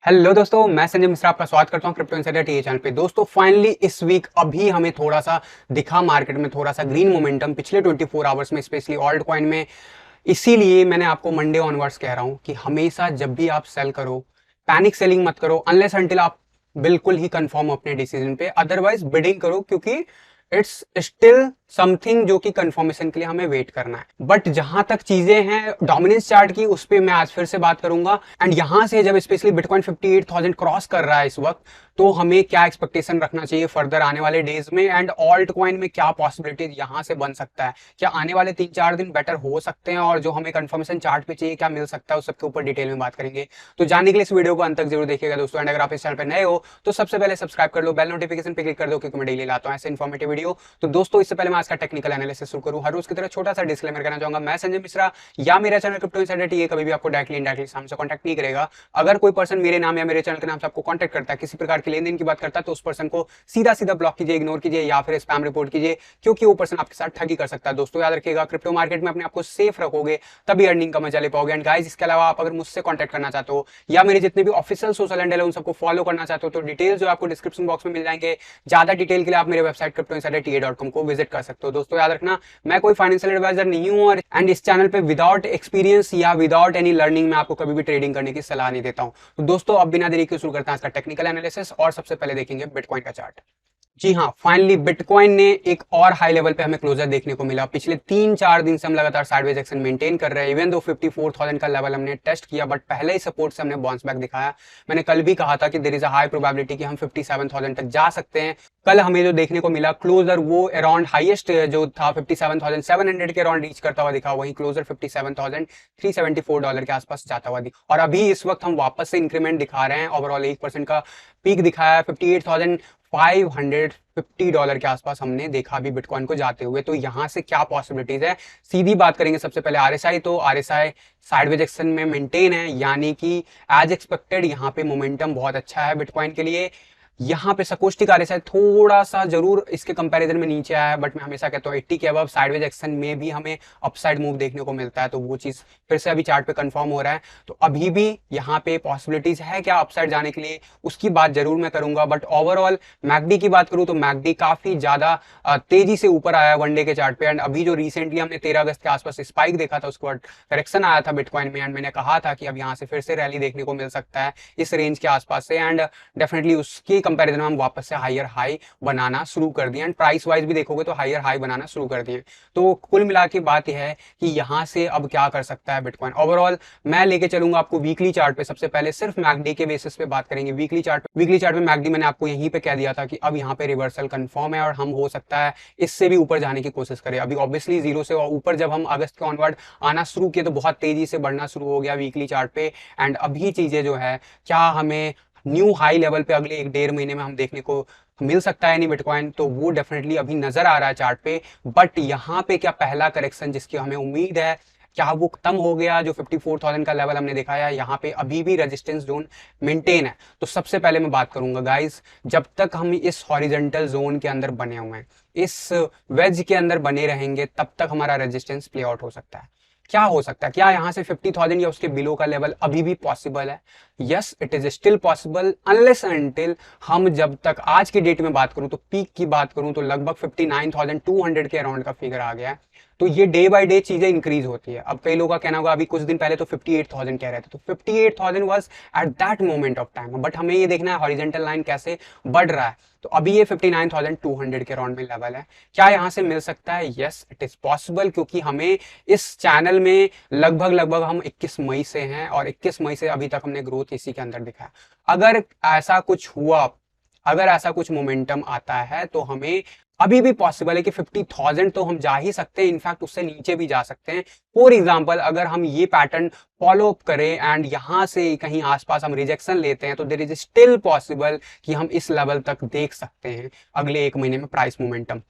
Hello दोस्तों, मैं संजय मिश्रा आपका स्वागत करता हूं क्रिप्टो इनसाइडर टीए चैनल पे। दोस्तों फाइनली इस वीक अभी हमें थोड़ा सा दिखा मार्केट में थोड़ा सा ग्रीन मोमेंटम पिछले 24 आवर्स में, स्पेशली ऑल्ट कॉइन में। इसीलिए मैंने आपको मंडे ऑनवर्ड्स कह रहा हूं कि हमेशा जब भी आप सेल करो, पैनिक सेलिंग मत करो अनलेस अंटिल आप बिल्कुल ही कंफर्म हो अपने डिसीजन पे। अदरवाइज बिडिंग करो, क्योंकि इट्स स्टिल समथिंग जो कि कंफर्मेशन के लिए हमें वेट करना है। बट जहां तक चीजें हैं डोमिनेंस चार्ट की, उस पर मैं आज फिर से बात करूंगा। एंड यहां से जब स्पेशली बिटकॉइन 58,000 क्रॉस कर रहा है इस वक्त, तो हमें क्या एक्सपेक्टेशन रखना चाहिए फर्दर आने वाले डेज में, एंड ऑल्ट कॉइन में क्या पॉसिबिलिटीज यहां से बन सकता है, क्या आने वाले 3-4 दिन बेटर हो सकते हैं, और जो हमें कंफर्मेशन चार्ट पे चाहिए क्या मिल सकता है, उस सबके ऊपर डिटेल में बात करेंगे। तो जानने के लिए इस वीडियो को अंत तक जरूर देखिएगा दोस्तों। एंड अगर आप इस चैनल पर नए हो तो सबसे पहले सब्सक्राइब कर लो, बेल नोटिफिकेशन पे क्लिक कर दो, क्योंकि मैं डेली लाता हूं ऐसे इन्फॉर्मेटिव वीडियो। तो दोस्तों इससे पहले मैं आज का टेक्निकल एनालिसिस शुरू करूं, हर रोज की तरह छोटा सा डिस्क्लेमर करना चाहूंगा। मैं संजय मिश्रा या मेरा चैनल क्रिप्टो इनसाइडर टीए कभी भी आपको डायरेक्टली इनडायरेक्टली सामने से कांटेक्ट नहीं करेगा। अगर कोई पर्सन मेरे नाम या मेरे चैनल के नाम से आपको कांटेक्ट करता है, किसी प्रकार की लेन देन की बात करता है, तो उस पर्सन को सीधा सीधा ब्लॉक कीजिए, इग्नोर कीजिए या फिर स्पैम रिपोर्ट कीजिए, क्योंकि वो पर्सन आपके साथ ठगी कर सकता है। दोस्तों याद रखिएगा, क्रिप्टो मार्केट में अपने आप को सेफ रखोगे तभी अर्निंग का मजा ले पाओगे। एंड गाइस, इसके अलावा आप अगर मुझसे कांटेक्ट करना चाहते हो या मेरे जितने भी ऑफिशियल सोशल हैंडल है उन सबको फॉलो करना चाहते हो, तो डिटेल्स जो आपको डिस्क्रिप्शन बॉक्स में मिल जाएंगे। ज्यादा डिटेल के लिए आप मेरे वेबसाइट cryptoinsiderta.com को विजिट कर सकते हो। दोस्तों याद रखना, मैं कोई फाइनेंशियल एडवाइजर नहीं हूं, और एंड इस चैनल पे विदाउट एक्सपीरियंस या विदाउट एनी लर्निंग मैं आपको कभी भी ट्रेडिंग करने की सलाह नहीं देता हूं। तो दोस्तों अब बिना देरी के शुरू करते हैं इसका टेक्निकल एनालिसिस, और सबसे पहले देखेंगे बिटकॉइन का चार्ट। जी हाँ, फाइनली बिटकॉइन ने एक और हाई लेवल पे हमें क्लोजर देखने को मिला। पिछले 3-4 दिन से हम लगातार साइडवेज एक्शन मेंटेन कर रहे हैं। इवन दो 54,000 का लेवल हमने टेस्ट किया, बट पहले ही सपोर्ट से हमने बाउंस बैक दिखाया। मैंने कल भी कहा था कि there is a high probability कि हम 57,000 तक जा सकते हैं। कल हमें जो देखने को मिला क्लोजर, वो अराउंड हाईएस्ट जो था 57,700 के अराउंड रीच करता हुआ दिखा, वहीं क्लोजर $57,374 के आसपास जाता हुआ दिखा। और अभी इस वक्त हम वापस से इंक्रीमेंट दिखा रहे हैं। ओवरऑल 1% का पीक दिखाया है, $58,550 के आसपास हमने देखा अभी बिटकॉइन को जाते हुए। तो यहां से क्या पॉसिबिलिटीज है, सीधी बात करेंगे। सबसे पहले आरएसआई, तो आरएसआई साइडवेज एक्शन में मेंटेन है, यानी कि एज एक्सपेक्टेड यहाँ पे मोमेंटम बहुत अच्छा है बिटकॉइन के लिए। यहाँ पे सकोस्टिक आरएसआई थोड़ा सा जरूर इसके कंपैरिजन में नीचे आया है, बट मैं हमेशा कहता हूँ 80 के अबव साइडवेज एक्शन में भी हमें अपसाइड मूव देखने को मिलता है, तो वो चीज फिर से अभी चार्ट पे कंफर्म हो रहा है। तो अभी भी यहाँ पे पॉसिबिलिटीज है क्या अपसाइड जाने के लिए, उसकी बात जरूर मैं करूंगा। बट ओवरऑल मैकडी की बात करूँ तो मैकडी काफी ज्यादा तेजी से ऊपर आया है वनडे के चार्ट पे। एंड अभी जो रिसेंटली हमने 13 अगस्त के आसपास स्पाइक देखा था, उसके बाद करेक्शन आया था बिटकॉइन में, एंड मैंने कहा था कि अब यहाँ से फिर से रैली देखने को मिल सकता है इस रेंज के आसपास से। एंड डेफिनेटली उसके कंपेरिजन में हम वापस से हायर हाई बनाना शुरू कर दिए, एंड प्राइस वाइज भी देखोगे तो हायर हाई बनाना शुरू कर दिए। तो कुल मिला के बात यह है कि यहां से अब क्या कर सकता है बिटकॉइन। ओवरऑल मैं लेके चलूंगा आपको वीकली चार्ट पे। सबसे पहले सिर्फ मैकडी के बेसिस पे बात करेंगे। वीकली चार्ट पे मैकडी मैंने आपको यहीं पे कह दिया था कि अब यहाँ पे रिवर्सल कंफर्म है, और हम हो सकता है इससे भी ऊपर जाने की कोशिश करें। अभी ऑब्वियसली जीरो से ऊपर जब हम अगस्त के ऑनवर्ड आना शुरू किए तो बहुत तेजी से बढ़ना शुरू हो गया वीकली चार्ट पे। एंड अभी चीजें जो है, क्या हमें न्यू हाई लेवल पे अगले 1-1.5 महीने में हम देखने को मिल सकता है नहीं बिटकॉइन, तो वो डेफिनेटली अभी नजर आ रहा है चार्ट पे। बट यहाँ पे क्या पहला करेक्शन जिसकी हमें उम्मीद है, क्या वो खत्म हो गया? जो 54,000 का लेवल हमने दिखाया है, यहाँ पे अभी भी रेजिस्टेंस जोन मेंटेन है। तो सबसे पहले मैं बात करूंगा गाइस, जब तक हम इस हॉरिजॉन्टल जोन के अंदर बने हुए हैं, इस वेज के अंदर बने रहेंगे, तब तक हमारा रेजिस्टेंस प्ले आउट हो सकता है। क्या हो सकता है, क्या यहाँ से 50,000 या उसके बिलो का लेवल अभी भी पॉसिबल है? Yes, it is still possible, unless until हम, जब तक आज की डेट में बात करूं तो पीक की बात करूं तो लगभग 59,200 के अराउंड का फिगर आ गया है। तो ये डे बाय डे चीजें इंक्रीज होती है। अब कई लोगों का कहना होगा, अभी कुछ दिन पहले तो 58,000 कह रहे थे, तो 58,000 was at that moment of time. But हमें ये देखना है हॉरिजॉन्टल लाइन कैसे बढ़ रहा है। तो अभी ये 59,200 के अराउंड में लेवल है। क्या यहाँ से मिल सकता है? यस, इट इज पॉसिबल, क्योंकि हमें इस चैनल में लगभग हम 21 मई से हैं, और 21 मई से अभी तक हमने ग्रोथ इसी के अंदर दिखाया। अगर ऐसा कुछ हुआ, अगर ऐसा कुछ मोमेंटम आता है, तो हमें अभी भी पॉसिबल है कि 50,000 तो हम जा ही सकते हैं, इनफैक्ट उससे नीचे भी जा सकते हैं। फॉर एग्जांपल, अगर हम ये पैटर्न फॉलो अप करें एंड यहां से कहीं आसपास हम रिजेक्शन लेते हैं, तो देयर इज स्टिल पॉसिबल कि हम इस लेवल तक देख सकते हैं अगले 1 महीने में प्राइस मोमेंटम।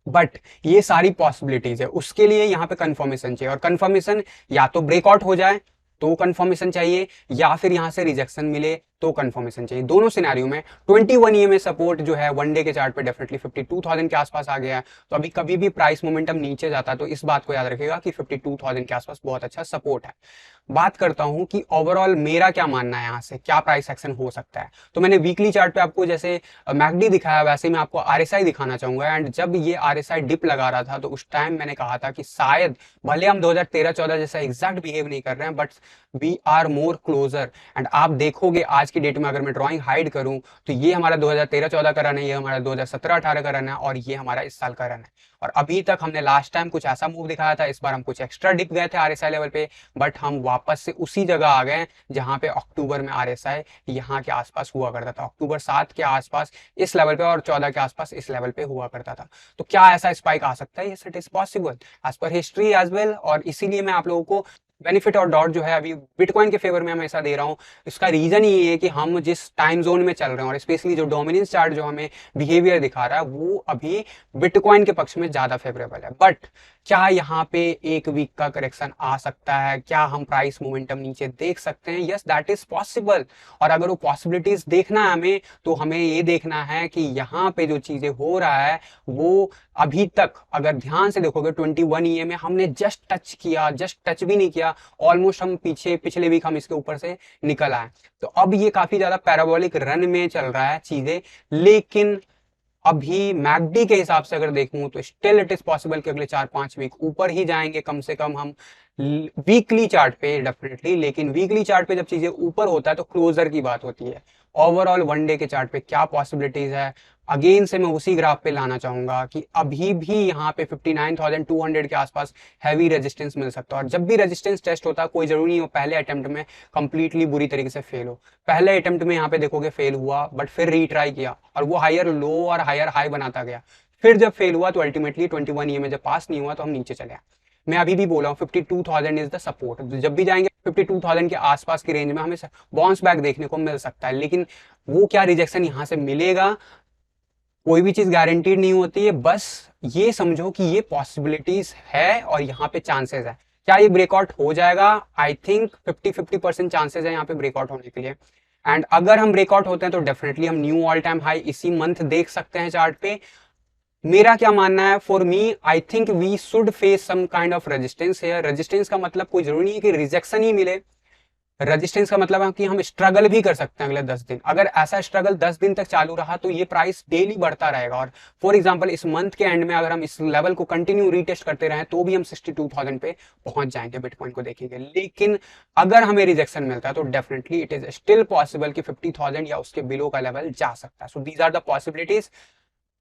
बट ये सारी पॉसिबिलिटीज है, उसके लिए यहाँ पे कंफर्मेशन चाहिए, और कंफर्मेशन या तो ब्रेकआउट हो जाए तो कंफर्मेशन चाहिए, या फिर यहां से रिजेक्शन मिले तो कंफर्मेशन चाहिए। दोनों सिनेरियो में 21 ईएमए सपोर्ट जो है वन डे के चार्ट पे डेफिनेटली 52,000 के आसपास आ गया है। तो अभी कभी भी प्राइस मोमेंटम नीचे जाता है तो इस बात को याद रखेगा कि 52,000 के आसपास बहुत अच्छा सपोर्ट है। बात करता हूं कि ओवरऑल मेरा क्या मानना है, यहाँ से क्या प्राइस एक्शन हो सकता है। तो मैंने वीकली चार्ट पे आपको जैसे मैकडी दिखाया वैसे मैं आपको आरएसआई दिखाना चाहूंगा। एंड जब ये आरएसआई डिप लगा रहा था तो उस टाइम मैंने कहा था कि शायद भले हम 2013-14 जैसा एग्जैक्ट बिहेव नहीं कर रहे हैं but we are more closer. And आप देखोगे आज की डेट में अगर मैं ड्रॉइंग हाइड करूं तो ये हमारा 2013-14 का रन है, ये हमारा 2017-18 का रन है और ये हमारा इस साल का रन है। और अभी तक हमने लास्ट टाइम कुछ ऐसा मूव दिखाया था, इस बार हम कुछ एक्स्ट्रा डिप गए थे आरएसआई लेवल पे, बट हम वापस से उसी जगह आ गए जहां पे अक्टूबर में आरएसआई यहाँ के आसपास हुआ करता था। अक्टूबर 7 के आसपास इस लेवल पे और 14 के आसपास इस लेवल पे हुआ करता था। तो क्या ऐसा स्पाइक आ सकता है? Yes, it is possible as per history as well. और इसीलिए मैं आप लोगों को बेनिफिट और डॉट जो है अभी बिटकॉइन के फेवर में हमेशा दे रहा हूँ। इसका रीजन ये है कि हम जिस टाइम जोन में चल रहे हैं और स्पेशली जो डोमिनेंस चार्ट जो हमें बिहेवियर दिखा रहा है वो अभी बिटकॉइन के पक्ष में ज्यादा फेवरेबल है। बट क्या यहाँ पे एक वीक का करेक्शन आ सकता है? क्या हम प्राइस मोमेंटम नीचे देख सकते हैं? Yes, that is possible. और अगर वो पॉसिबिलिटीज देखना है हमें तो हमें ये देखना है कि यहाँ पे जो चीजें हो रहा है वो अभी तक अगर ध्यान से देखोगे 21 ईएमए हमने जस्ट टच किया, जस्ट टच भी नहीं किया, ऑलमोस्ट हम पिछले वीक हम इसके ऊपर से निकल आए। तो अब ये काफी ज्यादा पैराबोलिक रन में चल रहा है चीजें। लेकिन अभी मैकडी के हिसाब से अगर देखूं तो स्टिल इट इज पॉसिबल कि अगले 4-5 वीक ऊपर ही जाएंगे कम से कम हम वीकली चार्ट पे डेफिनेटली। लेकिन वीकली चार्ट पे जब चीजें ऊपर होता है तो क्लोजर की बात होती है। ओवरऑल वन डे के चार्ट पे क्या पॉसिबिलिटीज है, अगेन से मैं उसी ग्राफ पे लाना चाहूंगा कि अभी भी यहाँ पे 59,200 के आसपास हैवी रेजिस्टेंस मिल सकता है। और जब भी रेजिस्टेंस टेस्ट होता है कोई जरूरी नहीं हो पहले अटेम्प्ट में कंप्लीटली बुरी तरीके से फेल हो। पहले अटेम्प्ट में यहाँ पे देखोगे फेल हुआ बट फिर रीट्राई किया और वो हायर लो और हायर हाई बनाता गया। फिर जब फेल हुआ तो अल्टीमेटली 21 ईएमए जब पास नहीं हुआ तो हम नीचे चले आए। मैं अभी भी बोला हूँ 52,000 इज द सपोर्ट। जब भी जाएंगे 52,000 के आसपास की रेंज में हमें बाउंस बैक देखने को मिल सकता है। लेकिन वो क्या रिजेक्शन यहाँ से मिलेगा, कोई भी चीज गारंटीड नहीं होती है। बस ये समझो कि ये पॉसिबिलिटीज है और यहाँ पे चांसेस है। क्या ये ब्रेकआउट हो जाएगा? आई थिंक 50-50% चांसेस है यहाँ पे ब्रेकआउट होने के लिए। एंड अगर हम ब्रेकआउट होते हैं तो डेफिनेटली हम न्यू ऑल टाइम हाई इसी मंथ देख सकते हैं चार्ट पे। मेरा क्या मानना है, for me I think we should face some kind of resistance है। रेजिस्टेंस का मतलब कोई जरूरी नहीं है कि रिजेक्शन ही मिले। रेजिस्टेंस का मतलब है कि हम स्ट्रगल भी कर सकते हैं अगले 10 दिन। अगर ऐसा स्ट्रगल 10 दिन तक चालू रहा तो ये प्राइस डेली बढ़ता रहेगा। और फॉर एग्जांपल इस मंथ के एंड में अगर हम इस लेवल को कंटिन्यू रीटेस्ट करते रहें तो भी हम 62,000 पे पहुंच जाएंगे बिटकॉइन को देखेंगे। लेकिन अगर हमें रिजेक्शन मिलता है तो definitely it is still possible कि 50,000 या उसके बिलो का लेवल जा सकता है। So these are the possibilities.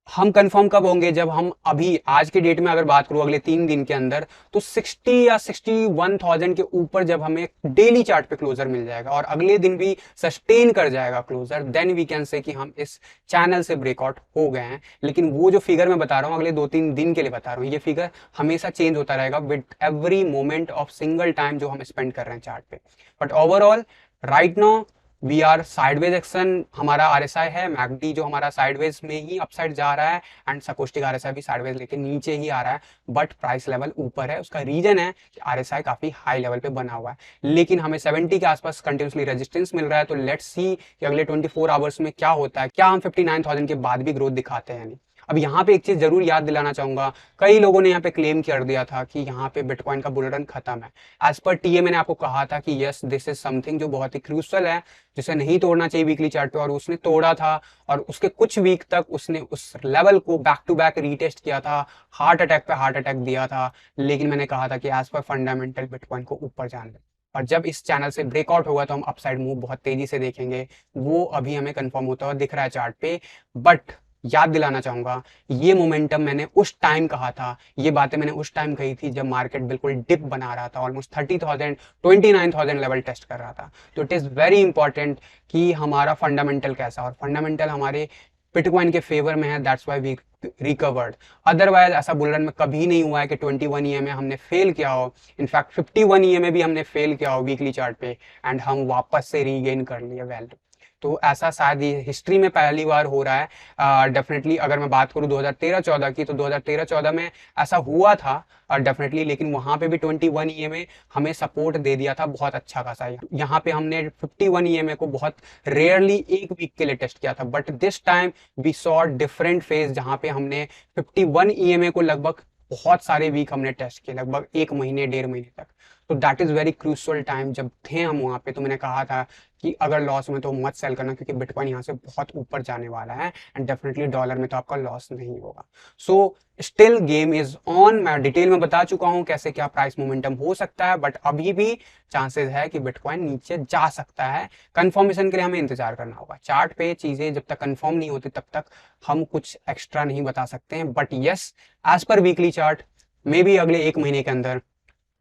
हम कंफर्म कब होंगे? जब हम अभी आज के डेट में अगर बात करूं अगले 3 दिन के अंदर तो 60 या 61,000 के ऊपर जब हमें डेली चार्ट पे क्लोजर मिल जाएगा और अगले दिन भी सस्टेन कर जाएगा closure, then we can say कि हम इस चैनल से ब्रेकआउट हो गए हैं। लेकिन वो जो फिगर मैं बता रहा हूँ अगले 2-3 दिन के लिए बता रहा हूँ, ये फिगर हमेशा चेंज होता रहेगा with every moment of single time जो हम स्पेंड कर रहे हैं चार्ट पे। But overall right now we are sideways action हमारा आरएसआई है। मैकडी जो हमारा साइडवेज में ही अपसाइड जा रहा है एंड सकोस्टिक आरएसआई भी साइडवेज लेके नीचे ही आ रहा है बट प्राइस लेवल ऊपर है। उसका रीजन है कि आरएसआई काफी हाई लेवल पे बना हुआ है लेकिन हमें 70 के आसपास कंटिन्यूसली रेजिस्टेंस मिल रहा है। तो लेट्स सी कि अगले 24 आवर्स में क्या होता है, क्या हम 59,000 के बाद भी ग्रोथ दिखाते हैं। अब यहाँ पे एक चीज जरूर याद दिलाना चाहूंगा, कई लोगों ने यहाँ पे क्लेम कर दिया था कि यहाँ पे बिटकॉइन का बुल रन खत्म है। एज पर टीए मैंने आपको कहा था कि यस दिस इज समथिंग जो बहुत ही क्रूशल है, जिसे नहीं तोड़ना चाहिए वीकली चार्ट पे, और उसने तोड़ा था और उसके कुछ वीक तक उसने उस लेवल को बैक टू बैक रीटेस्ट किया था, हार्ट अटैक पे हार्ट अटैक दिया था। लेकिन मैंने कहा था कि एज पर फंडामेंटल बिटकॉइन को ऊपर जान दे और जब इस चैनल से ब्रेकआउट होगा तो हम अपसाइड मूव बहुत तेजी से देखेंगे। वो अभी हमें कंफर्म होता हुआ दिख रहा है चार्ट पे। बट याद दिलाना चाहूंगा ये मोमेंटम मैंने उस टाइम कहा था, ये बातें मैंने उस टाइम कही थी जब मार्केट बिल्कुल डिप बना रहा था, ऑलमोस्ट 30,000 29,000 लेवल टेस्ट कर रहा था। तो इट इज वेरी इंपॉर्टेंट कि हमारा फंडामेंटल कैसा, और फंडामेंटल हमारे बिटकॉइन के फेवर में है, that's why we recovered. Otherwise ऐसा बुल रन में कभी नहीं हुआ है कि 21 ईएमए हमने फेल किया हो। इनफैक्ट 51 ईएमए भी हमने फेल किया हो वीकली चार्ट पे एंड हम वापस से रीगेन कर लिए वैल्यू। तो ऐसा शायद ये हिस्ट्री में पहली बार हो रहा है। डेफिनेटली अगर मैं बात करूँ 2013-14 की, तो 2013-14 में ऐसा हुआ था डेफिनेटली, लेकिन वहां पे भी 21 ईएमए हमें सपोर्ट दे दिया था बहुत अच्छा खासा। यहाँ पे हमने 51 ईएमए को बहुत रेयरली एक वीक के लिए टेस्ट किया था, but this time we saw different phase जहाँ पे हमने 51 ईएमए को लगभग बहुत सारे वीक हमने टेस्ट किए, लगभग 1 महीने 1.5 महीने तक। तो that is very crucial time जब थे हम वहां पे। तो मैंने कहा था कि अगर लॉस में तो मत सेल करना, क्योंकि बिटकॉइन यहाँ से बहुत ऊपर जाने वाला है एंड डेफिनेटली डॉलर में तो आपका लॉस नहीं होगा। So still game is on. मैं डिटेल में बता चुका हूँ कैसे क्या प्राइस मोमेंटम हो सकता है, बट अभी भी चांसेस है कि बिटकॉइन नीचे जा सकता है। कंफर्मेशन के लिए हमें इंतजार करना होगा। चार्ट पे चीजें जब तक कंफर्म नहीं होती तब तक हम कुछ एक्स्ट्रा नहीं बता सकते हैं, but yes, as per weekly chart maybe अगले 1 महीने के अंदर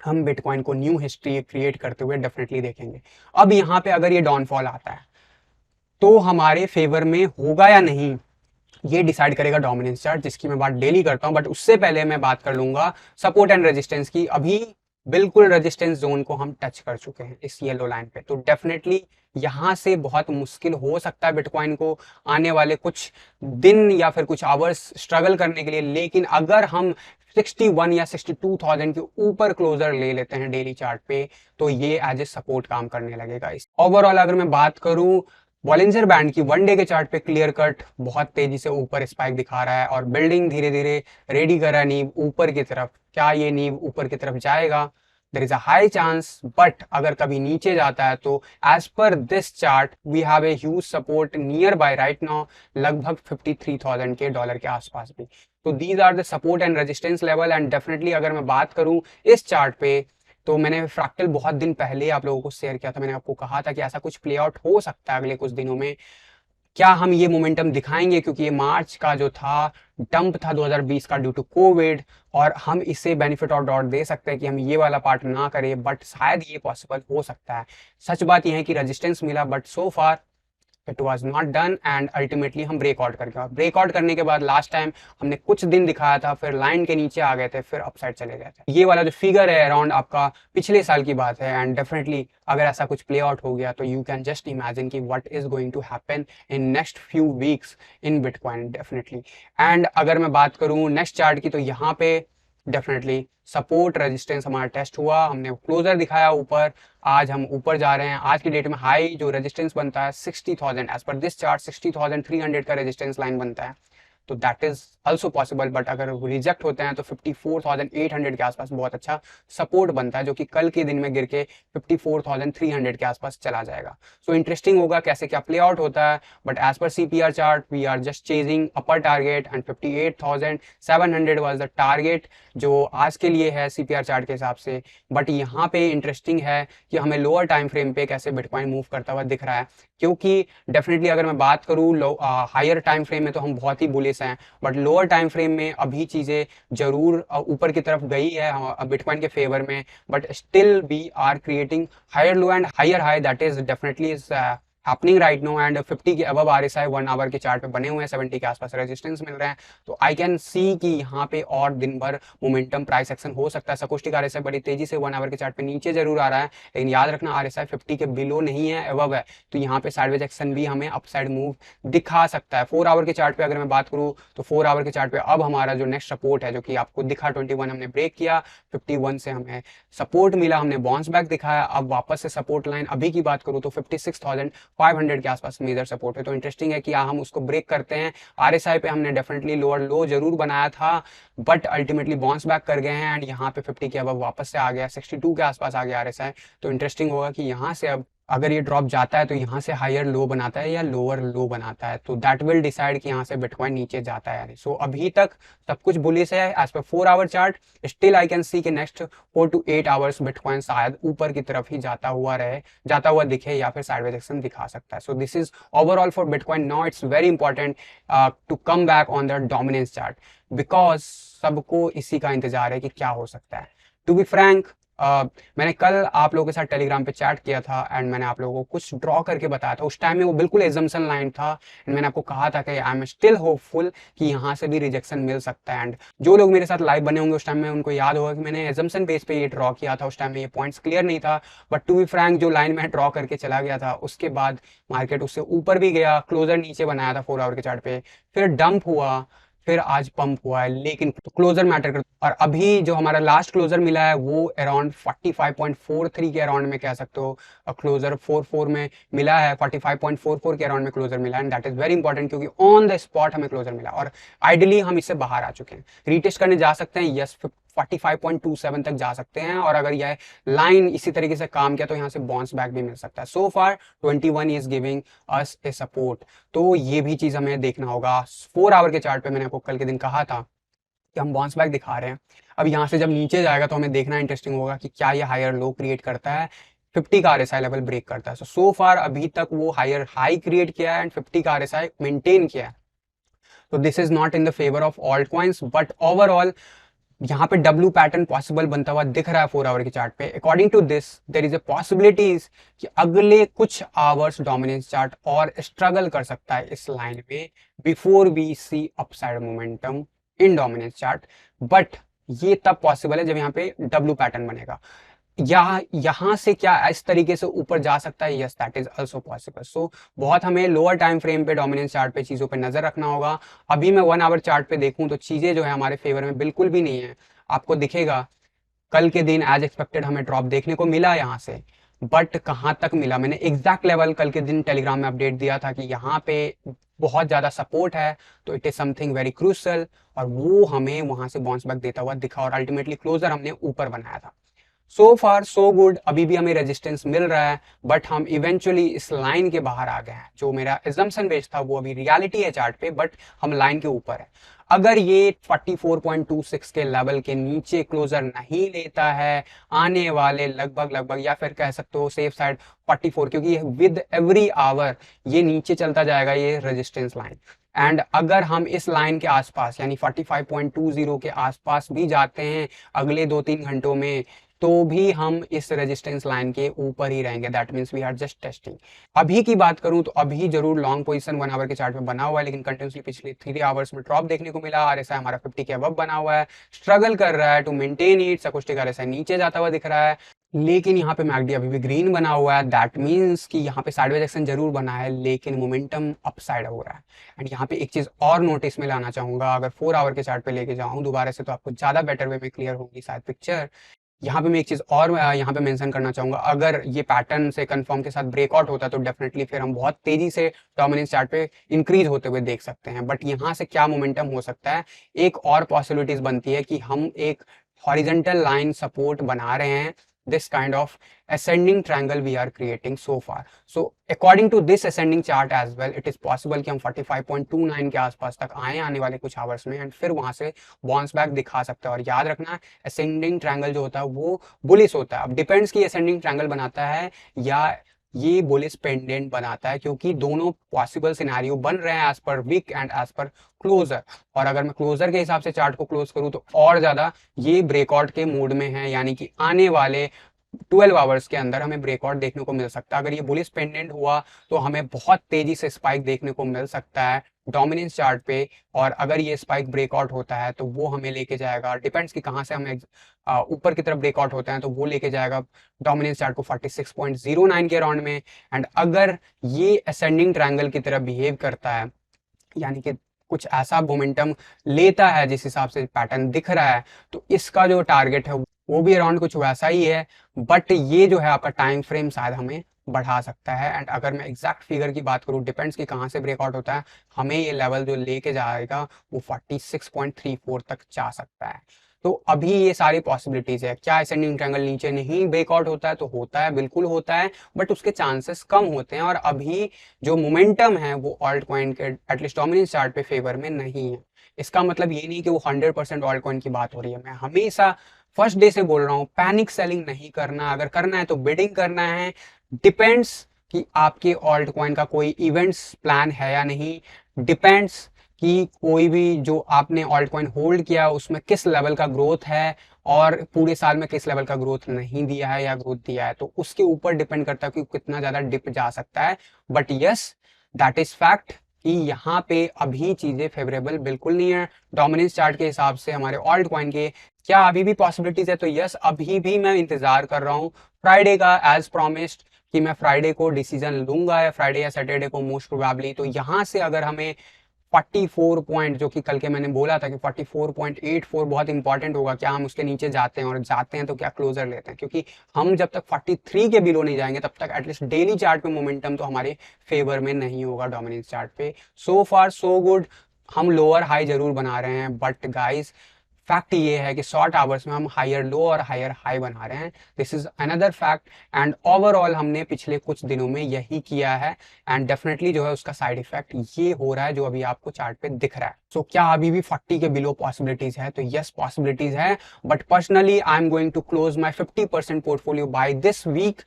हम बिटकॉइन को न्यू हिस्ट्री क्रिएट करते हुए डेफिनेटली देखेंगे। अब यहाँ पे अगर ये डाउनफॉल आता है तो हमारे फेवर में होगा या नहीं, ये डिसाइड करेगा डोमिनेंस चार्ट, जिसकी मैं बात डेली करता हूं। बट उससे पहले मैं बात कर लूंगा सपोर्ट एंड रेजिस्टेंस की। अभी बिल्कुल रेजिस्टेंस जोन को हम टच कर चुके हैं इस येलो लाइन पे, तो डेफिनेटली यहां से बहुत मुश्किल हो सकता है बिटकॉइन को आने वाले कुछ दिन या फिर कुछ आवर्स स्ट्रगल करने के लिए। लेकिन अगर हम 61 या 62,000 के ऊपर क्लोजर ले लेते हैं डेली चार्ट पे, तो ये एज ए सपोर्ट काम करने लगेगा। ओवरऑल अगर मैं बात करूं बॉलिंजर बैंड की, 1 डे के चार्ट पे क्लियर कट बहुत तेजी से ऊपर स्पाइक दिखा रहा है और बिल्डिंग धीरे धीरे रेडी कर रहा है नींव ऊपर की तरफ। क्या ये नींव ऊपर की तरफ जाएगा? There is a high chance, but अगर कभी नीचे जाता है तो as per this chart we have a huge support nearby right now, लगभग 53,000 के डॉलर के आसपास भी। तो these are the support and resistance level. And definitely अगर मैं बात करूं इस चार्ट पे, तो मैंने फ्रैक्टल बहुत दिन पहले आप लोगों को शेयर किया था। मैंने आपको कहा था कि ऐसा कुछ प्ले आउट हो सकता है अगले कुछ दिनों में। क्या हम ये मोमेंटम दिखाएंगे? क्योंकि ये मार्च का जो था डंप था 2020 का ड्यू टू कोविड, और हम इसे बेनिफिट और डाउट दे सकते हैं कि हम ये वाला पार्ट ना करें, बट शायद ये पॉसिबल हो सकता है। सच बात यह है कि रेजिस्टेंस मिला, but so far it was not done and ultimately हम ब्रेकआउट करके, ब्रेकआउट करने के बाद लास्ट टाइम हमने कुछ दिन दिखाया था, फिर लाइन के नीचे आ गए थे, फिर अपसाइड चले गए थे। ये वाला जो फिगर है अराउंड आपका पिछले साल की बात है। एंड डेफिनेटली अगर ऐसा कुछ प्ले आउट हो गया तो यू कैन जस्ट इमेजिन कि what is going to happen in next few weeks in bitcoin definitely. And अगर मैं बात करूं नेक्स्ट चार्ट की, तो यहाँ पे डेफिनेटली सपोर्ट रेजिस्टेंस हमारा टेस्ट हुआ, हमने क्लोजर दिखाया ऊपर। आज हम ऊपर जा रहे हैं। आज की डेट में हाई जो रेजिस्टेंस बनता है 60,000, एज पर दिस चार्ट 60,300 का रेजिस्टेंस लाइन बनता है, तो that is also possible. But अगर रिजेक्ट होते हैं तो 54,800 के आसपास बहुत अच्छा सपोर्ट बनता है, जो कि कल के दिन में गिर के 54,300 के आसपास चला जाएगा। सो इंटरेस्टिंग होगा कैसे क्या प्ले आउट होता है। But as per CPR chart we are just chasing upper target and 58,700 was the target जो आज के लिए है CPR चार्ट के हिसाब से। बट यहाँ पे इंटरेस्टिंग है कि हमें लोअर टाइम फ्रेम पे कैसे बिटकॉइन मूव करता हुआ दिख रहा है, क्योंकि डेफिनेटली अगर मैं बात करूँ हायर टाइम फ्रेम में तो हम बहुत ही बुलिश हैं, बट लोअर टाइम फ्रेम में अभी चीजें जरूर ऊपर की तरफ गई है बिटकॉइन के फेवर में, but still we are creating higher low and higher high, that is definitely is happening right now. And 50 के अबव RSI 1 आवर के चार्ट पे बने हुए हैं, 70 के आसपास रेजिस्टेंस मिल रहे हैं। तो आई कैन सी कि यहाँ पे और दिन भर मोमेंटम प्राइस एक्शन हो सकता है। सकोस्टिक RSI बड़ी तेजी से 1 आवर के चार्ट पे नीचे जरूर आ रहा है, लेकिन याद रखना RSI 50 के बिलो नहीं है, अबव है, तो यहाँ पे साइडवेज एक्शन भी हमें अपसाइड मूव दिखा सकता है। 4 आवर के चार्ट पे अगर मैं बात करूँ तो 4 आवर के चार्ट पे अब हमारा जो नेक्स्ट सपोर्ट है, जो कि आपको दिखा 21 हमने ब्रेक किया, 51 से हमें सपोर्ट मिला, हमने बाउंस बैक दिखाया। अब वापस से सपोर्ट लाइन अभी की बात करूँ तो 56,500 के आसपास मेजर सपोर्ट है। तो इंटरेस्टिंग है कि हम उसको ब्रेक करते हैं। RSI पे हमने डेफिनेटली लोअर लो जरूर बनाया था, बट अल्टीमेटली बाउंस बैक कर गए हैं एंड यहाँ पे 50 के अब वापस से आ गया, 62 के आसपास आ गया RSI। तो इंटरेस्टिंग होगा कि यहाँ से अब अगर ये ड्रॉप जाता है तो यहाँ से हायर लो बनाता है या लोअर लो बनाता है, तो दैट विल डिसाइड कि यहाँ से बिटकॉइन नीचे जाता है। सो अभी तक सब कुछ बुलिश है as per 4 hour chart. Still I can see कि नेक्स्ट 4 to 8 आवर्स बिटकॉइन शायद ऊपर की तरफ ही जाता हुआ दिखे या फिर साइडवेज एक्शन दिखा सकता है। So this is overall for bitcoin. Now it's very important to come back on the dominance chart, because सबको इसी का इंतजार है कि क्या हो सकता है। टू बी फ्रैंक, मैंने कल आप लोगों के साथ टेलीग्राम पे चैट किया था एंड मैंने आप लोगों को कुछ ड्रॉ करके बताया था। उस टाइम में वो बिल्कुल एजम्पशन लाइन था एंड मैंने आपको कहा था कि आई एम स्टिल होपफुल कि यहाँ से भी रिजेक्शन मिल सकता है। एंड जो लोग मेरे साथ लाइव बने होंगे उस टाइम में उनको याद होगा कि मैंने एजम्पशन बेस पे ये ड्रॉ किया था। उस टाइम में ये पॉइंट्स क्लियर नहीं था, बट टू बी फ्रैंक जो लाइन में ड्रॉ करके चला गया था उसके बाद मार्केट उससे ऊपर भी गया, क्लोजर नीचे बनाया था 4 आवर के चार्ट पे, फिर डंप हुआ, फिर आज पंप हुआ है। लेकिन क्लोजर मैटर करता है और अभी जो हमारा लास्ट क्लोजर मिला है वो अराउंड 45.43 के अराउंड में कह सकते हो। क्लोजर 44 में मिला है, 45.44 के अराउंड में क्लोजर मिला है and that is very important क्योंकि ऑन द स्पॉट हमें क्लोजर मिला और आइडियली हम इससे बाहर आ चुके हैं। रीटेस्ट करने जा सकते हैं, यस 45.27 तक जा सकते हैं और अगर यह लाइन इसी तरीके से काम किया तो यहाँ से बाउंस बैक भी मिल सकता है। सो फार 21 is giving us a support, तो ये भी चीज हमें देखना होगा। 4 आवर के चार्ट पे मैंने आपको कल के दिन कहा था कि हम बाउंस बैक दिखा रहे हैं। अब यहाँ से जब नीचे जाएगा तो हमें देखना इंटरेस्टिंग होगा कि क्या ये हायर लो क्रिएट करता है, 50 का RSI लेवल ब्रेक करता है। सो फार अभी तक वो हायर हाई क्रिएट किया है एंड 50 का RSI मेंटेन किया है। तो this is not in the favour of alt coins, but overall यहाँ पे डब्ल्यू पैटर्न पॉसिबल बनता हुआ दिख रहा है 4 आवर के चार्ट पे। According to this there is a possibilities कि अगले कुछ आवर्स डोमिनेंस चार्ट और स्ट्रगल कर सकता है इस लाइन में before we see upside momentum in dominance chart. But ये तब पॉसिबल है जब यहाँ पे डब्ल्यू पैटर्न बनेगा। यहाँ से क्या इस तरीके से ऊपर जा सकता है, yes that is also possible. So बहुत हमें लोअर टाइम फ्रेम पे डोमिनेंस चार्ट पे चीजों पे नजर रखना होगा। अभी मैं 1 आवर चार्ट पे देखूं तो चीजें जो है हमारे फेवर में बिल्कुल भी नहीं है। आपको दिखेगा कल के दिन एज एक्सपेक्टेड हमें ड्रॉप देखने को मिला यहाँ से, बट कहाँ तक मिला, मैंने एग्जैक्ट लेवल कल के दिन टेलीग्राम में अपडेट दिया था कि यहाँ पे बहुत ज्यादा सपोर्ट है, तो it is something very crucial और वो हमें वहां से बाउंस बैक देता हुआ दिखा और अल्टीमेटली क्लोजर हमने ऊपर बनाया था। सो फार सो गुड, अभी भी हमें रेजिस्टेंस मिल रहा है बट हम इवेंचुअली इस लाइन के बाहर आ गए हैं। जो मेरा एजम्पशन बेस था वो अभी रियलिटी है चार्ट पे, बट हम लाइन के ऊपर है। अगर ये 44.26 के लेवल के नीचे क्लोजर नहीं लेता है आने वाले लगभग या फिर कह सकते हो सेफ साइड 44, क्योंकि विद एवरी आवर ये नीचे चलता जाएगा ये रेजिस्टेंस लाइन। एंड अगर हम इस लाइन के आसपास यानी 45.20 के आसपास भी जाते हैं अगले 2-3 घंटों में तो भी हम इस रेजिस्टेंस लाइन के ऊपर ही रहेंगे। That means we are just testing. अभी की बात करूं तो अभी जरूर लॉन्ग पोजीशन 1 आवर के चार्ट में बना हुआ है, लेकिन कंटिन्यूसली पिछले 3 आवर्स में ड्रॉप देखने को मिला। RSI हमारा 50 के अबव बना हुआ है, स्ट्रगल कर रहा है टू मेंटेन इट। सकुस्टिक RSI नीचे जाता हुआ दिख रहा है, लेकिन यहाँ पे मैकडी अभी भी ग्रीन बना हुआ है। दैट मीन्स कि यहाँ पे साइडवेज एक्शन जरूर बना है लेकिन मोमेंटम अपसाइड हो रहा है। एंड यहाँ पे एक चीज और नोटिस में लाना चाहूंगा, अगर 4 आवर के चार्ट पे लेके जाऊं दोबारा से तो आपको ज्यादा बेटर वे में क्लियर होगी शायद पिक्चर। यहाँ पे मैं एक चीज और यहाँ पे मेंशन करना चाहूंगा, अगर ये पैटर्न से कंफर्म के साथ ब्रेकआउट होता है तो डेफिनेटली फिर हम बहुत तेजी से डोमिनेंस चार्ट पे इंक्रीज होते हुए देख सकते हैं। बट यहाँ से क्या मोमेंटम हो सकता है, एक और पॉसिबिलिटीज बनती है कि हम एक हॉरिजॉन्टल लाइन सपोर्ट बना रहे हैं, this kind of ascending triangle we are creating so far. So according to this ascending chart as well, it is possible कि हम 45.29 के आसपास तक आए आने वाले कुछ आवर्स में एंड फिर वहां से बाउंस बैक दिखा सकता है। और याद रखना ascending triangle जो होता है वो बुलिश होता है। अब डिपेंड्स कि ascending triangle बनाता है या ये बुलिश पेंडेंट बनाता है, क्योंकि दोनों पॉसिबल सिनेरियो बन रहे हैं as per weekend as per closer. और अगर मैं क्लोजर के हिसाब से चार्ट को क्लोज करूं तो और ज्यादा ये ब्रेकआउट के मूड में है, यानी कि आने वाले 12 आवर्स के अंदर हमें ब्रेकआउट देखने को मिल सकता है। अगर ये बुलिश पेंडेंट हुआ तो हमें बहुत तेजी से स्पाइक देखने को मिल सकता है डोमिनेंस चार्ट पे, और अगर ये स्पाइक ब्रेकआउट होता है तो वो हमें लेके जाएगा, डिपेंड्स कि कहाँ से हमें ऊपर की तरफ ब्रेकआउट होता है तो वो लेके जाएगा डोमिनेंस चार्ट को 46.09 के अराउंड में। एंड अगर ये असेंडिंग ट्रायंगल की तरफ बिहेव करता है, यानी कि कुछ ऐसा मोमेंटम लेता है जिस हिसाब से पैटर्न दिख रहा है, तो इसका जो टारगेट है वो भी अराउंड कुछ वैसा ही है। बट ये जो है आपका टाइम फ्रेम शायद हमें बढ़ा सकता है। एंड अगर मैं एग्जैक्ट फिगर की बात करूं, डिपेंड्स कि कहाँ से ब्रेकआउट होता है, हमें ये लेवल जो लेके जाएगा वो 46.34 तक जा सकता है। तो अभी ये सारी पॉसिबिलिटीज है। क्या असेंडिंग ट्रायंगल नीचे नहीं ब्रेकआउट होता है तो होता है, बिल्कुल होता है, बट उसके चांसेस कम होते हैं। और अभी जो मोमेंटम है वो ऑल्ट कॉइन के एटलीस्ट डोमिनेंस चार्ट पे फेवर में नहीं है। इसका मतलब ये नहीं कि वो 100% ऑल्ट कॉइन की बात हो रही है। मैं हमेशा फर्स्ट डे से बोल रहा हूँ, पैनिक सेलिंग नहीं करना, अगर करना है तो बिडिंग करना है। डिपेंड्स कि आपके ऑल्ट कॉइन का कोई इवेंट्स प्लान है या नहीं, डिपेंड्स कि कोई भी जो आपने ऑल्ट कॉइन होल्ड किया उसमें किस लेवल का ग्रोथ है और पूरे साल में किस लेवल का ग्रोथ नहीं दिया है या ग्रोथ दिया है, तो उसके ऊपर डिपेंड करता है कि कितना ज्यादा डिप जा सकता है। But yes, that is fact कि यहाँ पे अभी चीजें फेवरेबल बिल्कुल नहीं है डोमिनेंस चार्ट के हिसाब से हमारे ऑल्ट कॉइन के। क्या अभी भी पॉसिबिलिटीज है? तो यस, अभी भी मैं इंतजार कर रहा हूँ फ्राइडे का, एज प्रॉमिस्ड कि मैं फ्राइडे को डिसीजन लूंगा, या फ्राइडे या सैटरडे को मोस्ट प्रोबेबली। तो यहाँ से अगर हमें 44 पॉइंट, जो कि कल के मैंने बोला था कि 44.84 बहुत इंपॉर्टेंट होगा, क्या हम उसके नीचे जाते हैं, और जाते हैं तो क्या क्लोजर लेते हैं, क्योंकि हम जब तक 43 के बिलो नहीं जाएंगे तब तक एटलीस्ट डेली चार्ट पे मोमेंटम तो हमारे फेवर में नहीं होगा डोमिनेंस चार्ट पे। सो फार सो गुड, हम लोअर हाई जरूर बना रहे हैं, बट गाइस फैक्ट ये है कि शॉर्ट आवर्स में हम हायर लो और हायर हाई बना रहे हैं। This is another fact, and overall हमने पिछले कुछ दिनों में यही किया है, एंड डेफिनेटली जो है उसका साइड इफेक्ट ये हो रहा है जो अभी आपको चार्ट पे दिख रहा है। सो क्या अभी भी 40 के बिलो पॉसिबिलिटीज है? तो यस, पॉसिबिलिटीज है, but personally I am going to close my 50% portfolio by this week.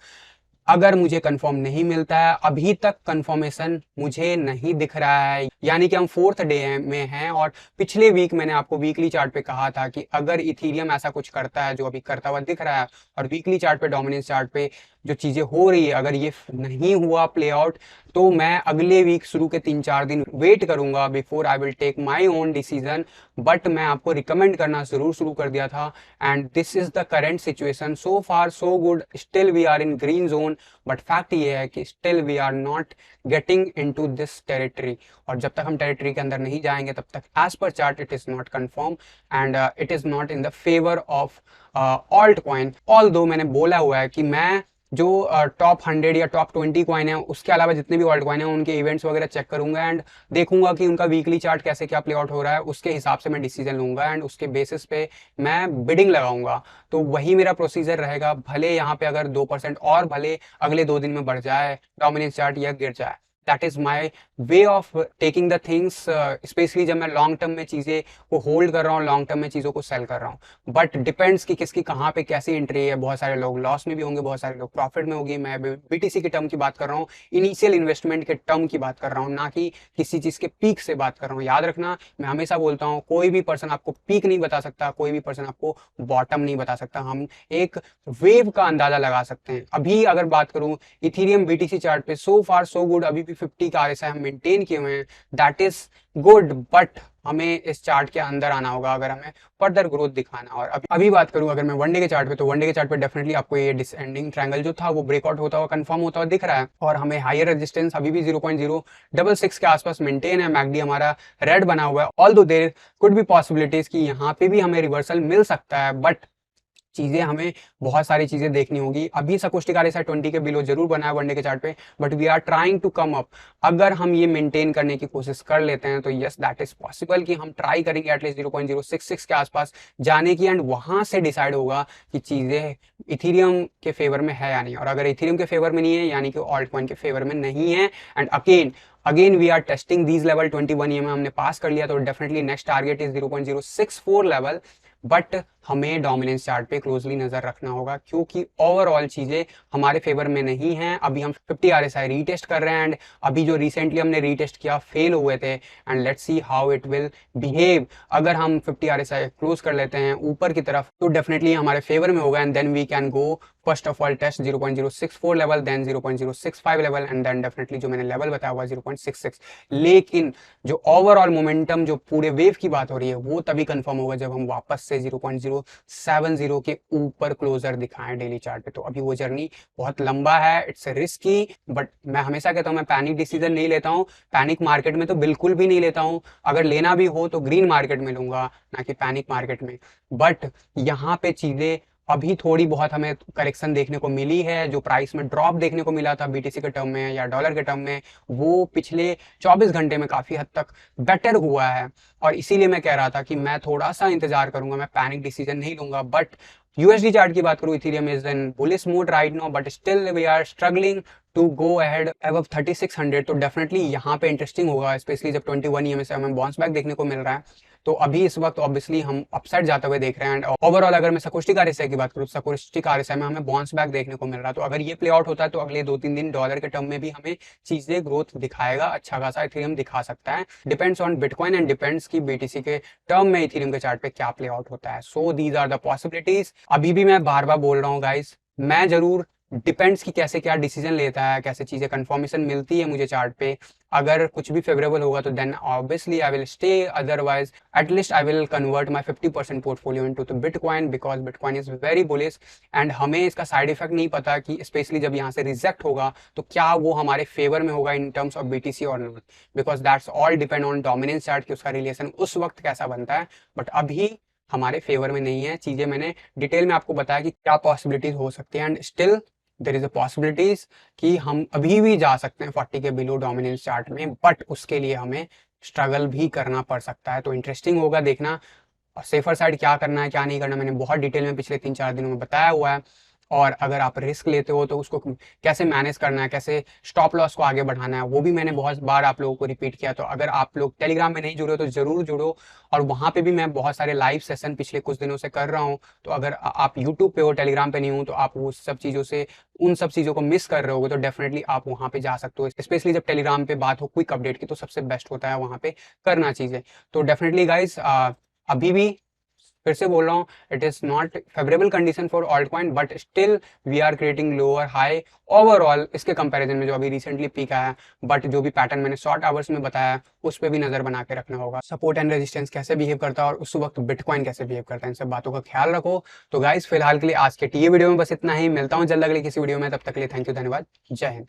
अगर मुझे कंफर्म नहीं मिलता है, अभी तक कंफर्मेशन मुझे नहीं दिख रहा है, यानी कि हम 4th डे में हैं, और पिछले वीक मैंने आपको वीकली चार्ट पे कहा था कि अगर इथीरियम ऐसा कुछ करता है जो अभी करता हुआ दिख रहा है, और वीकली चार्ट पे डोमिनेंस चार्ट पे जो चीजें हो रही है, अगर ये नहीं हुआ प्ले आउट, तो मैं अगले वीक शुरू के 3-4 दिन वेट करूंगा before I will take my own decision. But मैं आपको रिकमेंड करना जरूर शुरू कर दिया था, and this is the current situation. So far so good, still we are in green zone, but fact ये है कि still we are not getting into this territory, और जब तक हम टेरिटरी के अंदर नहीं जाएंगे तब तक as per chart it is not confirm, and it is not in the favour of altcoin. Although मैंने बोला हुआ है कि मैं जो टॉप 100 या टॉप 20 कॉइन है, उसके अलावा जितने भी ऑल्ट कॉइन है उनके इवेंट्स वगैरह चेक करूंगा, एंड देखूंगा कि उनका वीकली चार्ट कैसे क्या प्ले आउट हो रहा है, उसके हिसाब से मैं डिसीजन लूंगा, एंड उसके बेसिस पे मैं बिडिंग लगाऊंगा। तो वही मेरा प्रोसीजर रहेगा, भले यहाँ पे अगर 2% और भले अगले 2 दिन में बढ़ जाए डोमिनेंस चार्ट या गिर जाए। That is my way of taking the things, specially जब मैं लॉन्ग टर्म में चीजें को होल्ड कर रहा हूँ, लॉन्ग टर्म में चीजों को सेल कर रहा हूँ। बट डिपेंड्स कि किसकी कहाँ पे कैसी एंट्री है। बहुत सारे लोग लॉस में भी होंगे, बहुत सारे लोग प्रॉफिट में होंगे। मैं बीटीसी के टर्म की बात कर रहा हूँ, इनिशियल इन्वेस्टमेंट के टर्म की बात कर रहा हूँ, ना कि किसी चीज के पीक से बात कर रहा हूँ। याद रखना, मैं हमेशा बोलता हूँ कोई भी पर्सन आपको पीक नहीं बता सकता, कोई भी पर्सन आपको बॉटम नहीं बता सकता। हम एक वेव का अंदाजा लगा सकते हैं। अभी अगर बात करूं इथीरियम बीटीसी चार्ट पे, सो फार सो गुड, अभी भी 50 का आरएसआई हम मेंटेन किए हुए हैं, दैट इज गुड। बट हमें इस चार्ट के अंदर आना होगा अगर हमें फर्दर ग्रोथ दिखाना। और अभी बात करूं अगर मैं वनडे के चार्ट पे, तो वनडे के चार्ट पे डेफिनेटली आपको ये डिसेंडिंग ट्रायंगल जो था वो ब्रेकआउट होता हुआ कंफर्म होता हुआ दिख रहा है, और हमें हायर रेजिस्टेंस अभी भी 0.066 के आसपास मेंटेन है। मैकडी हमारा रेड बना हुआ है, although there could be possibilities कि यहाँ पे भी हमें रिवर्सल मिल सकता है, बट चीजें हमें बहुत सारी चीजें देखनी होगी। अभी सकोस्टिक आरएसआई 20 के बिलो जरूर बना है वनडे के चार्ट पे, but we are trying to come up. अगर हम ये मेंटेन करने की कोशिश कर लेते हैं तो यस, दैट इज पॉसिबल कि हम ट्राई करेंगे एटलीस्ट 0.066 के आसपास जाने की, एंड वहां से डिसाइड होगा कि चीजें इथीरियम के फेवर में है या नहीं। और अगर इथीरियम के फेवर में नहीं है, यानी कि ऑल्ट कॉइन के फेवर में नहीं है, and again we are testing these level 21 EMA हमने पास कर लिया, तो definitely next target is 0.064 level. But हमें डोमिनेंस चार्ट पे क्लोजली नजर रखना होगा, क्योंकि ओवरऑल चीजें हमारे फेवर में नहीं हैं। अभी हम 50 आरएसआई रीटेस्ट कर रहे हैं, एंड अभी जो रिसेंटली हमने रीटेस्ट किया फेल हुए थे, and let's see how it will behave. अगर हम 50 आरएसआई क्लोज कर लेते हैं ऊपर की तरफ, तो डेफिनेटली हमारे फेवर में होगा, and then we can go first of all test 0.064 level, then 0.065 level, and then definitely जो मैंने लेवल बताया हुआ 0.66। लेकिन जो ओवरऑल मोमेंटम, जो पूरे वेव की बात हो रही है, वो तभी कंफर्म होगा जब हम वापस से 0.070 के ऊपर क्लोजर दिखाएं डेली चार्ट पे। तो अभी वो जर्नी बहुत लंबा है, इट्स रिस्की, बट मैं हमेशा कहता हूं मैं पैनिक डिसीजन नहीं लेता हूं। पैनिक मार्केट में तो बिल्कुल भी नहीं लेता हूं। अगर लेना भी हो तो ग्रीन मार्केट में लूंगा, ना कि पैनिक मार्केट में। बट यहाँ पे चीजें अभी थोड़ी बहुत हमें करेक्शन देखने को मिली है। जो प्राइस में ड्रॉप देखने को मिला था बीटीसी के टर्म में या डॉलर के टर्म में, वो पिछले 24 घंटे में काफी हद तक बेटर हुआ है, और इसीलिए मैं कह रहा था कि मैं थोड़ा सा इंतजार करूंगा, मैं पैनिक डिसीजन नहीं लूंगा। बट यूएसडी चार्ट की बात करूँ, Ethereum is in bullish mood right now, but still we are struggling to go ahead above 3600। तो डेफिनेटली यहाँ पे इंटरेस्टिंग होगा, स्पेशली जब 21 ईएमए से हमें बाउंस बैक देखने को मिल रहा है। तो अभी इस वक्त ऑब्वियसली हम अपसाइड जाते हुए देख रहे हैं। एंड ओवरऑल अगर मैं सकोस्टिक आरएसआई की बात करूँ, सकोस्टिक आरएसआई में हमें बाउंस बैक देखने को मिल रहा है। तो अगर ये प्ले आउट होता है तो अगले 2-3 दिन डॉलर के टर्म में भी हमें चीजें ग्रोथ दिखाएगा, अच्छा खासा इथेरियम दिखा सकता है। Depends on bitcoin and depends की बीटीसी के टर्म में इथेरियम के चार्ट पे क्या प्ले आउट होता है। So these are the possibilities. अभी भी मैं बार बार बोल रहा हूँ गाइस, मैं जरूर डिपेंड्स की कैसे क्या डिसीजन लेता है, कैसे चीजें कंफर्मेशन मिलती है मुझे चार्ट पे। अगर कुछ भी फेवरेबल होगा तो then obviously I will stay, otherwise at least I will convert my 50% portfolio into the bitcoin, because bitcoin is very bullish. And हमें इसका साइड इफेक्ट नहीं पता कि स्पेशली जब यहाँ से रिजेक्ट होगा तो क्या वो हमारे फेवर में होगा इन टर्म्स ऑफ बीटीसी और not, because that's all depend on dominance chart की उसका रिलेशन उस वक्त कैसा बनता है। बट अभी हमारे फेवर में नहीं है चीजें। मैंने डिटेल में आपको बताया कि क्या पॉसिबिलिटीज हो सकती है, and still there is a possibilities कि हम अभी भी जा सकते हैं 40 के बिलो डोमिनेंस चार्ट में, बट उसके लिए हमें स्ट्रगल भी करना पड़ सकता है। तो इंटरेस्टिंग होगा देखना। और सेफर साइड क्या करना है क्या नहीं करना मैंने बहुत डिटेल में पिछले 3-4 दिनों में बताया हुआ है। और अगर आप रिस्क लेते हो तो उसको कैसे मैनेज करना है, कैसे स्टॉप लॉस को आगे बढ़ाना है, वो भी मैंने बहुत बार आप लोगों को रिपीट किया। तो अगर आप लोग टेलीग्राम में नहीं जुड़े हो तो जरूर जुड़ो। और वहाँ पे भी मैं बहुत सारे लाइव सेशन पिछले कुछ दिनों से कर रहा हूँ। तो अगर आप यूट्यूब पे हो, टेलीग्राम पे नहीं हो, तो आप वो सब चीज़ों से उन सब चीज़ों को मिस कर रहे होगे, तो डेफिनेटली आप वहाँ पे जा सकते हो। स्पेशली जब टेलीग्राम पे बात हो क्विक अपडेट की तो सबसे बेस्ट होता है वहाँ पे करना चीज़ें। तो डेफिनेटली गाइज अभी भी फिर से बोल रहा हूँ, it is not favourable condition for alt coin, but still we are creating lower high overall इसके कंपैरिजन में जो अभी रिसेंटली पीक आया। बट जो भी पैटर्न मैंने शॉर्ट आवर्स में बताया उस पर भी नजर बना के रखना होगा। सपोर्ट एंड रेजिस्टेंस कैसे बिहेव करता है और उस वक्त बिटकॉइन कैसे बिहेव करता है, इन सब बातों का ख्याल रखो। तो गाइस फिलहाल के लिए आज के टीए वीडियो में बस इतना ही। मिलता हूँ जल्द अगले किसी वीडियो में, तब तक के लिए थैंक यू, धन्यवाद, जय हिंद।